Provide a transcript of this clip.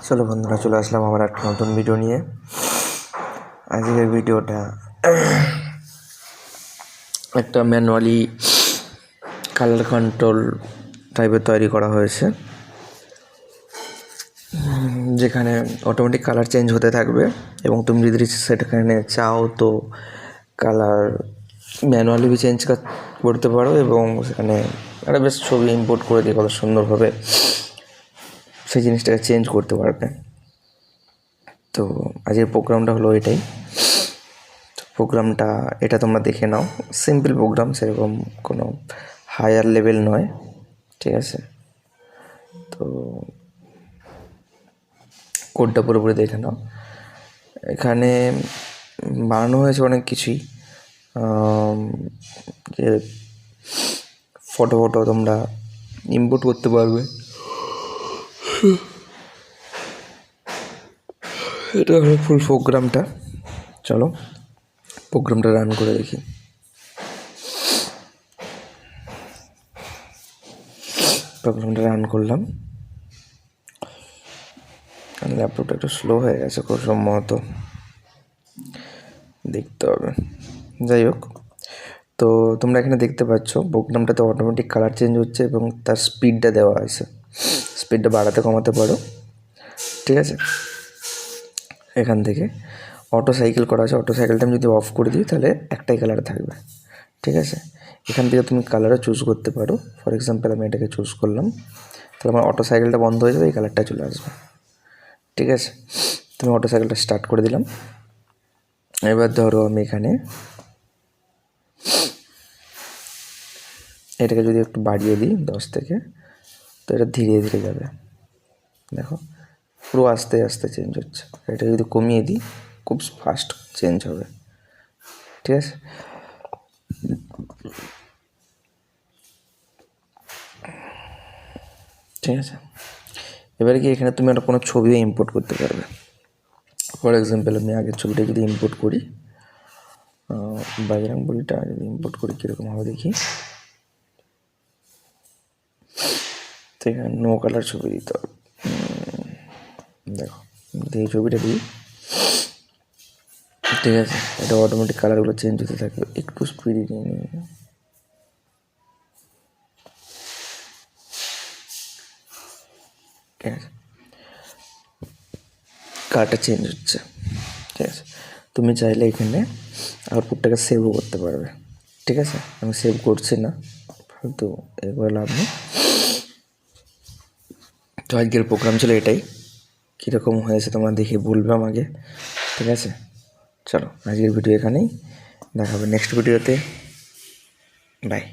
চলো বন্ধুরা, চলে আসলাম আবার একটা নতুন ভিডিও নিয়ে। আজকের ভিডিওটা একটা ম্যানুয়ালি কালার কন্ট্রোল টাইপের তৈরি করা হয়েছে, যেখানে অটোমেটিক কালার চেঞ্জ হতে থাকবে এবং তুমি যদি সেটাখানে চাও তো কালার ম্যানুয়ালি চেঞ্জ করতে পারো এবং সেখানে একটা বেশ ছবি ইম্পোর্ট করে দিয়ে কত সুন্দরভাবে সেই জিনিসটাকে চেঞ্জ করতে পারবে। তো আজকের প্রোগ্রামটা হলো এটাই। প্রোগ্রামটা এটা তোমরা দেখে নাও, সিম্পল প্রোগ্রাম, সেরকম কোনো হায়ার লেভেল নয়, ঠিক আছে? তো কোডটা পুরোপুরি দেখে নাও। এখানে বানানো হয়েছে অনেক কিছুই, যে ফটো তোমরা ইম্পোর্ট করতে পারবে। এটা হলো ফুল প্রোগ্রামটা। চলো প্রোগ্রামটা রান করে দেখি। প্রোগ্রামটা রান করলাম, ল্যাপটপটা একটু স্লো হয়ে গেছে খুব সম্ভবত, দেখতে হবে। যাই হোক, তো তোমরা এখানে দেখতে পাচ্ছ প্রোগ্রামটাতে অটোমেটিক কালার চেঞ্জ হচ্ছে এবং তার স্পিডটা দেওয়া আছে। স্পিডটা বাড়াতে কমাতে পারো, ঠিক আছে? এখান থেকে অটো সাইকেল করা আছে, অটো সাইকেলটা আমি যদি অফ করে দিই তাহলে একটাই কালার থাকবে, ঠিক আছে? এখান থেকে তুমি কালারও চুজ করতে পারো। ফর এক্সাম্পল আমি এটাকে চুজ করলাম, তাহলে আমার অটো সাইকেলটা বন্ধ হয়ে যাবে, এই কালারটা চলে আসবে, ঠিক আছে? তুমি অটো সাইকেলটা স্টার্ট করে দিলাম। এবার ধরো আমি এখানে এটাকে যদি একটু বাড়িয়ে দিই 10 থেকে, তো এটা ধীরে ধীরে যাবে, দেখো পুরো আস্তে আস্তে চেঞ্জ হচ্ছে। এটা যদি কমিয়ে দিই খুব ফাস্ট চেঞ্জ হবে, ঠিক আছে? ঠিক আছে, এবারে কি এখানে তুমি একটা কোনো ছবিও ইম্পোর্ট করতে পারবে। ফর এক্সাম্পল আমি আগের ছবিটা যদি ইম্পোর্ট করি, বাজরং বলিটা যদি ইম্পোর্ট করি কীরকম হবে দেখি। তো এখানে নো কালার ছবি দিতে হবে। দেখো এই ছবিটা দিই, ঠিক আছে? এটা অটোমেটিক কালারগুলো চেঞ্জ হতে থাকবে। একটু স্পিডে নিয়ে নিয়ে, ঠিক আছে? কালারটা চেঞ্জ হচ্ছে, ঠিক আছে? তুমি চাইলে এখানে আউটপুটটাকে সেভও করতে পারবে, ঠিক আছে? আমি সেভ করছি না, ফালতু এগুলো লাভ নেই। তো আজকের প্রোগ্রাম ছিল এটাই। কীরকম হয়েছে তোমরা দেখে বলবে আমাকে, ঠিক আছে? চলো আজকের ভিডিও এখানেই, দেখা হবে নেক্সট ভিডিওতে। বাই।